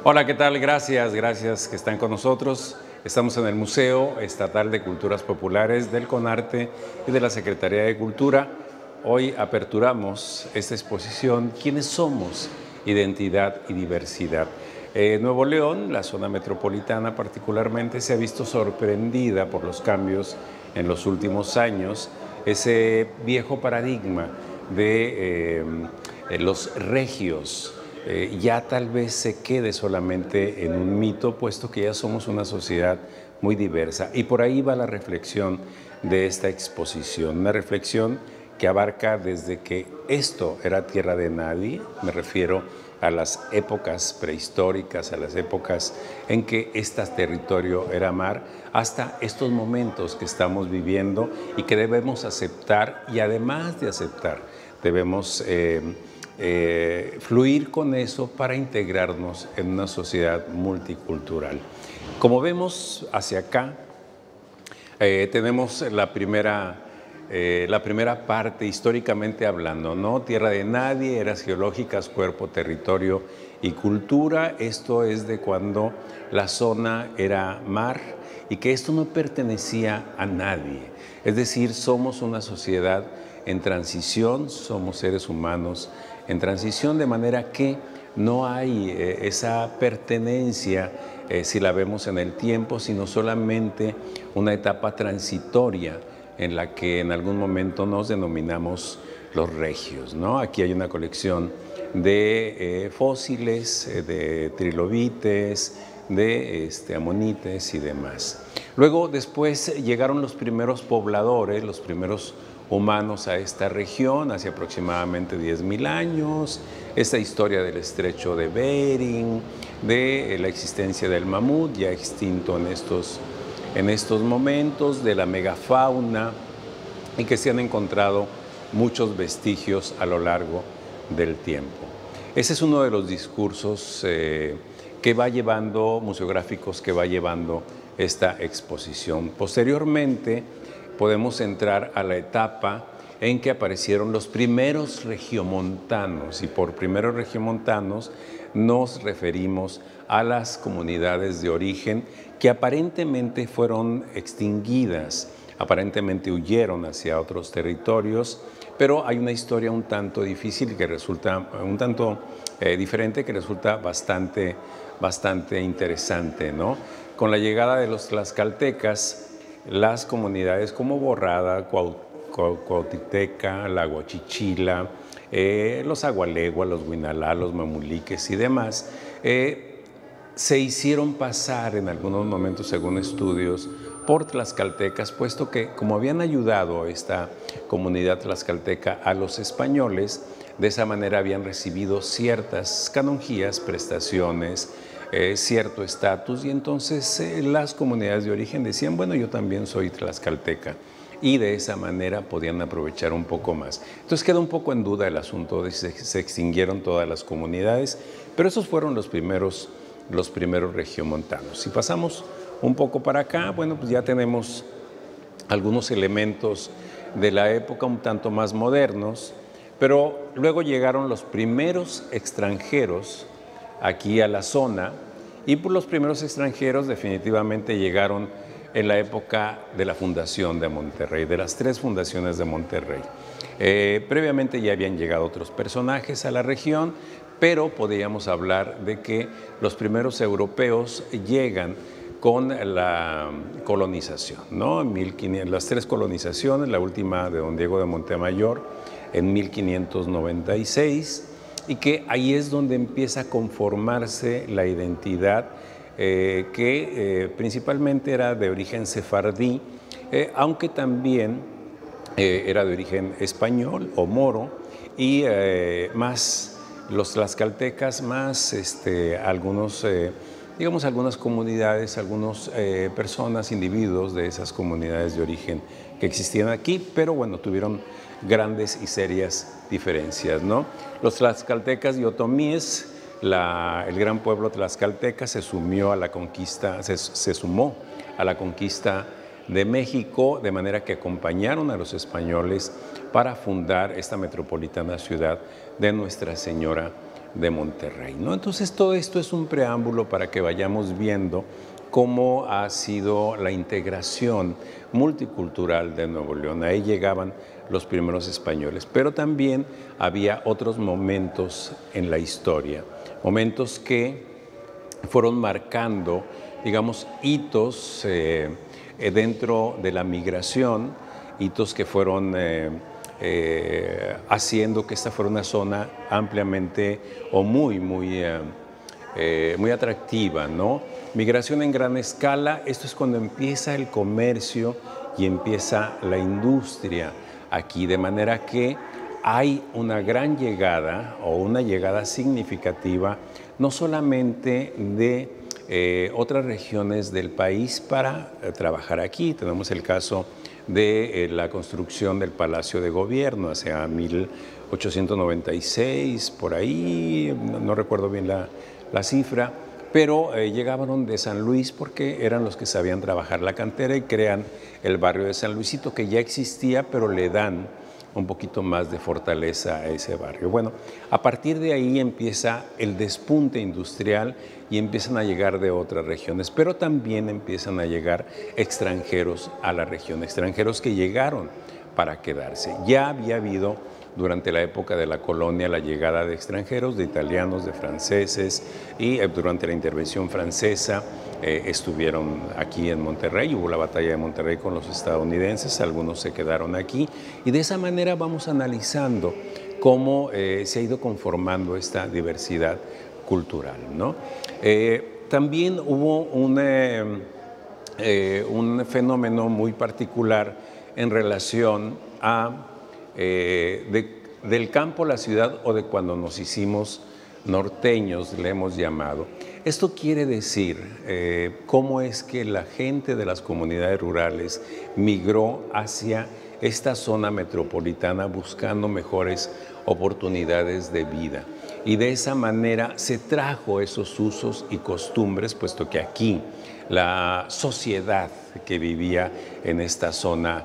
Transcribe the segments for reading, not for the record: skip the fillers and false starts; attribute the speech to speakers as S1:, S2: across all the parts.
S1: Hola, ¿qué tal? Gracias que están con nosotros. Estamos en el Museo Estatal de Culturas Populares del CONARTE y de la Secretaría de Cultura. Hoy aperturamos esta exposición ¿Quiénes somos? Identidad y diversidad. Nuevo León, la zona metropolitana particularmente, se ha visto sorprendida por los cambios en los últimos años, ese viejo paradigma de los regios. Ya tal vez se quede solamente en un mito, puesto que ya somos una sociedad muy diversa. Y por ahí va la reflexión de esta exposición, una reflexión que abarca desde que esto era tierra de nadie, me refiero a las épocas prehistóricas, a las épocas en que este territorio era mar, hasta estos momentos que estamos viviendo y que debemos aceptar, y además de aceptar, debemos fluir con eso para integrarnos en una sociedad multicultural. Como vemos hacia acá, tenemos la primera parte históricamente hablando, ¿no? Tierra de nadie, eras geológicas, cuerpo, territorio y cultura. Esto es de cuando la zona era mar y que esto no pertenecía a nadie. Es decir, somos una sociedad en transición, somos seres humanos en transición, de manera que no hay esa pertenencia, si la vemos en el tiempo, sino solamente una etapa transitoria en la que en algún momento nos denominamos los regios, ¿no? Aquí hay una colección de fósiles, de trilobites, de amonites y demás. Luego, después llegaron los primeros pobladores, los primeros humanos a esta región, hace aproximadamente 10.000 años, esta historia del estrecho de Bering, de la existencia del mamut, ya extinto en estos momentos, de la megafauna, y que se han encontrado muchos vestigios a lo largo del tiempo. Ese es uno de los discursos que va llevando, museográficos que va llevando esta exposición. Posteriormente, podemos entrar a la etapa en que aparecieron los primeros regiomontanos, y por primeros regiomontanos nos referimos a las comunidades de origen que aparentemente fueron extinguidas, aparentemente huyeron hacia otros territorios, pero hay una historia un tanto difícil que resulta, un tanto diferente, que resulta bastante interesante, ¿no? Con la llegada de los tlaxcaltecas, las comunidades como Borrada, Cuautiteca, la Huachichila, los Agualeguas, los Huinalá, los Mamuliques y demás, se hicieron pasar en algunos momentos, según estudios, por tlaxcaltecas, puesto que como habían ayudado a esta comunidad tlaxcalteca a los españoles, de esa manera habían recibido ciertas canonjías, prestaciones, cierto estatus, y entonces las comunidades de origen decían, bueno, yo también soy tlaxcalteca, y de esa manera podían aprovechar un poco más. Entonces queda un poco en duda el asunto de si se extinguieron todas las comunidades, pero esos fueron los primeros regiomontanos. Si pasamos un poco para acá, bueno, pues ya tenemos algunos elementos de la época un tanto más modernos, pero luego llegaron los primeros extranjeros aquí a la zona, y por los primeros extranjeros definitivamente llegaron en la época de la fundación de Monterrey, de las 3 fundaciones de Monterrey. Previamente ya habían llegado otros personajes a la región, pero podríamos hablar de que los primeros europeos llegan con la colonización, ¿no? Las 3 colonizaciones, la última de don Diego de Montemayor en 1596, y que ahí es donde empieza a conformarse la identidad que principalmente era de origen sefardí, aunque también era de origen español o moro, y más los tlaxcaltecas, más algunos, digamos, algunas comunidades, algunas personas, individuos de esas comunidades de origen que existían aquí, pero bueno, tuvieron grandes y serias diferencias, ¿no? Los tlaxcaltecas y otomíes, el gran pueblo tlaxcalteca se sumó a la conquista de México, de manera que acompañaron a los españoles para fundar esta metropolitana ciudad de Nuestra Señora de Monterrey, ¿no? Entonces todo esto es un preámbulo para que vayamos viendo cómo ha sido la integración multicultural de Nuevo León. Ahí llegaban los primeros españoles, pero también había otros momentos en la historia, momentos que fueron marcando, digamos, hitos dentro de la migración, hitos que fueron haciendo que esta fuera una zona ampliamente o muy atractiva, ¿no? Migración en gran escala, esto es cuando empieza el comercio y empieza la industria aquí, de manera que hay una gran llegada o una llegada significativa, no solamente de otras regiones del país para trabajar aquí. Tenemos el caso de la construcción del Palacio de Gobierno hacia 1896, por ahí, no recuerdo bien la cifra, pero llegaron de San Luis porque eran los que sabían trabajar la cantera y crean el barrio de San Luisito, que ya existía, pero le dan un poquito más de fortaleza a ese barrio. Bueno, a partir de ahí empieza el despunte industrial y empiezan a llegar de otras regiones, pero también empiezan a llegar extranjeros a la región, extranjeros que llegaron para quedarse. Ya había habido durante la época de la colonia la llegada de extranjeros, de italianos, de franceses, y durante la intervención francesa estuvieron aquí en Monterrey, hubo la batalla de Monterrey con los estadounidenses, algunos se quedaron aquí, y de esa manera vamos analizando cómo se ha ido conformando esta diversidad cultural, ¿no? También hubo un fenómeno muy particular en relación a del campo a la ciudad, o de cuando nos hicimos norteños, le hemos llamado. Esto quiere decir cómo es que la gente de las comunidades rurales migró hacia esta zona metropolitana buscando mejores oportunidades de vida. Y de esa manera se trajo esos usos y costumbres, puesto que aquí la sociedad que vivía en esta zona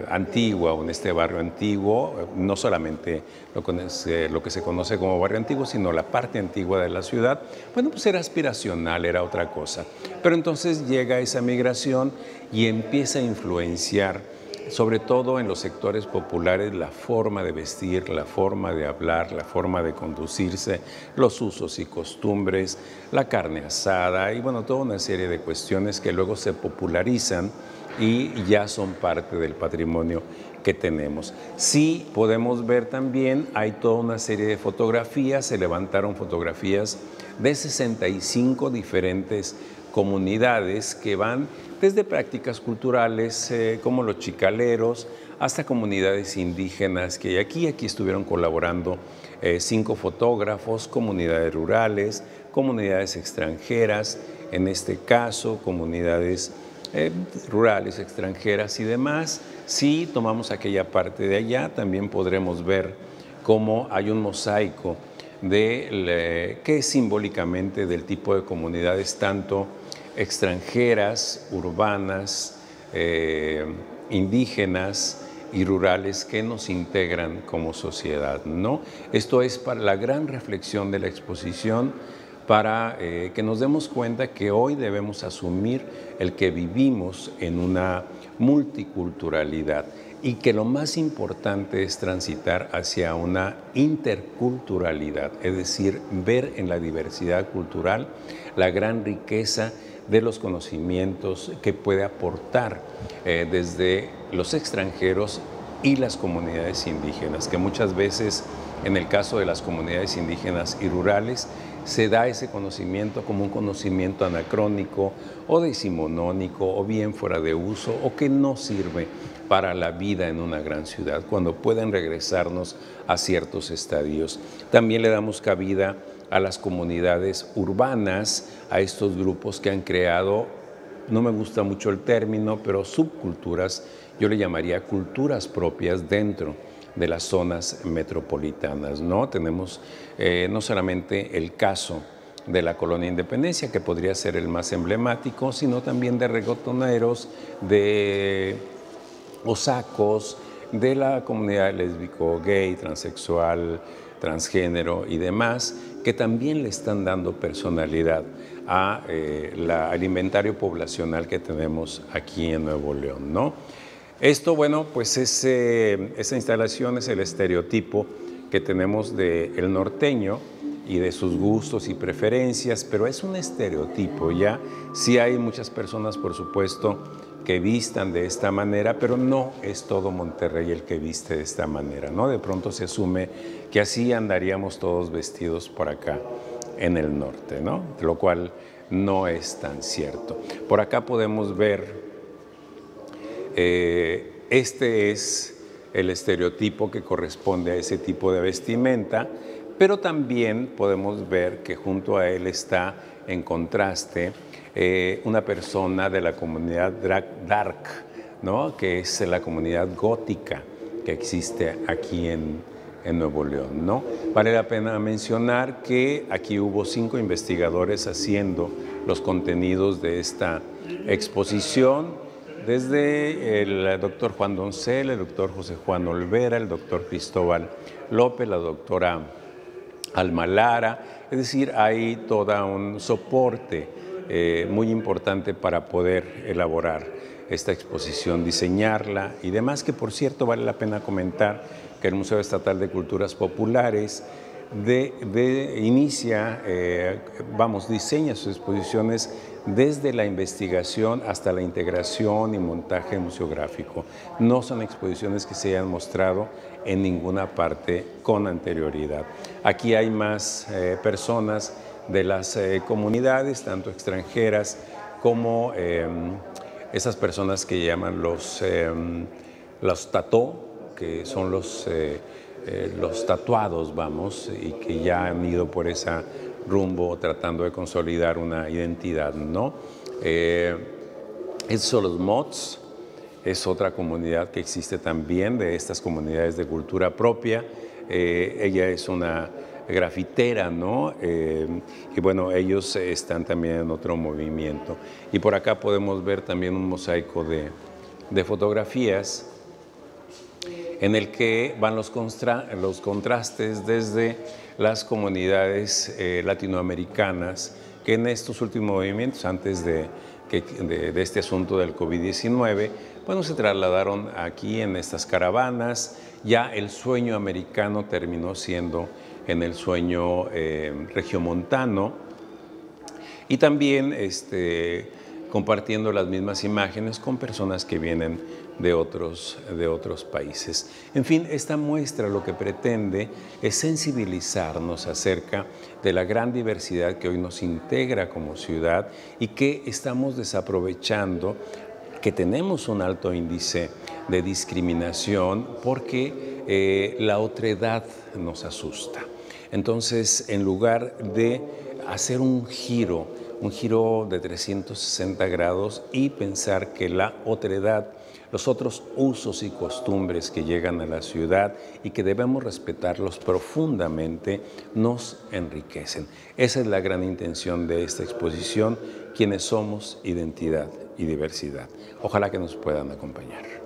S1: antigua o en este barrio antiguo, no solamente lo que se conoce como barrio antiguo, sino la parte antigua de la ciudad, bueno, pues era aspiracional, era otra cosa. Pero entonces llega esa migración y empieza a influenciar, sobre todo en los sectores populares, la forma de vestir, la forma de hablar, la forma de conducirse, los usos y costumbres, la carne asada y bueno, toda una serie de cuestiones que luego se popularizan y ya son parte del patrimonio que tenemos. Sí podemos ver también, hay toda una serie de fotografías, se levantaron fotografías de 65 diferentes comunidades que van desde prácticas culturales como los chicaleros hasta comunidades indígenas que aquí estuvieron colaborando 5 fotógrafos, comunidades rurales, comunidades extranjeras, en este caso comunidades rurales, extranjeras y demás. Si tomamos aquella parte de allá, también podremos ver cómo hay un mosaico que es simbólicamente del tipo de comunidades tanto extranjeras, urbanas, indígenas y rurales que nos integran como sociedad, ¿no? Esto es para la gran reflexión de la exposición, para que nos demos cuenta que hoy debemos asumir el que vivimos en una multiculturalidad y que lo más importante es transitar hacia una interculturalidad, es decir, ver en la diversidad cultural la gran riqueza de los conocimientos que puede aportar desde los extranjeros y las comunidades indígenas, que muchas veces, en el caso de las comunidades indígenas y rurales, se da ese conocimiento como un conocimiento anacrónico o decimonónico o bien fuera de uso o que no sirve para la vida en una gran ciudad, cuando pueden regresarnos a ciertos estadios. También le damos cabida a las comunidades urbanas, a estos grupos que han creado, no me gusta mucho el término, pero subculturas, yo le llamaría culturas propias dentro de las zonas metropolitanas, ¿no? Tenemos no solamente el caso de la Colonia Independencia, que podría ser el más emblemático, sino también de reggaetoneros, de osacos, de la comunidad lésbico, gay, transexual, transgénero y demás, que también le están dando personalidad al inventario poblacional que tenemos aquí en Nuevo León, ¿no? Esto, bueno, pues esa instalación es el estereotipo que tenemos del norteño y de sus gustos y preferencias, pero es un estereotipo, ¿ya? Sí hay muchas personas, por supuesto, que vistan de esta manera, pero no es todo Monterrey el que viste de esta manera, ¿no? De pronto se asume que así andaríamos todos vestidos por acá en el norte, ¿no? Lo cual no es tan cierto. Por acá podemos ver, este es el estereotipo que corresponde a ese tipo de vestimenta, pero también podemos ver que junto a él está en contraste una persona de la comunidad dark, ¿no? Que es la comunidad gótica que existe aquí en Nuevo León, ¿no? Vale la pena mencionar que aquí hubo 5 investigadores haciendo los contenidos de esta exposición, desde el doctor Juan Doncel, el doctor José Juan Olvera, el doctor Cristóbal López, la doctora Alma Lara, es decir, hay todo un soporte muy importante para poder elaborar esta exposición, diseñarla y demás, que por cierto vale la pena comentar que el Museo Estatal de Culturas Populares diseña sus exposiciones desde la investigación hasta la integración y montaje museográfico. No son exposiciones que se hayan mostrado en ninguna parte con anterioridad. Aquí hay más personas de las comunidades, tanto extranjeras como esas personas que llaman los tató, que son los tatuados, vamos, y que ya han ido por ese rumbo tratando de consolidar una identidad, ¿no? Esos son los mods, es otra comunidad que existe también, de estas comunidades de cultura propia. Ella es una grafitera, ¿no? Y bueno, ellos están también en otro movimiento. Y por acá podemos ver también un mosaico de fotografías en el que van los contrastes desde las comunidades latinoamericanas que en estos últimos movimientos, antes de este asunto del COVID-19, bueno, se trasladaron aquí en estas caravanas. Ya el sueño americano terminó siendo en el sueño regiomontano, y también compartiendo las mismas imágenes con personas que vienen de otros países. En fin, esta muestra lo que pretende es sensibilizarnos acerca de la gran diversidad que hoy nos integra como ciudad y que estamos desaprovechando, que tenemos un alto índice de discriminación porque la otredad nos asusta. Entonces, en lugar de hacer un giro de 360 grados y pensar que la otredad, los otros usos y costumbres que llegan a la ciudad y que debemos respetarlos profundamente, nos enriquecen. Esa es la gran intención de esta exposición, quienes somos, identidad y diversidad. Ojalá que nos puedan acompañar.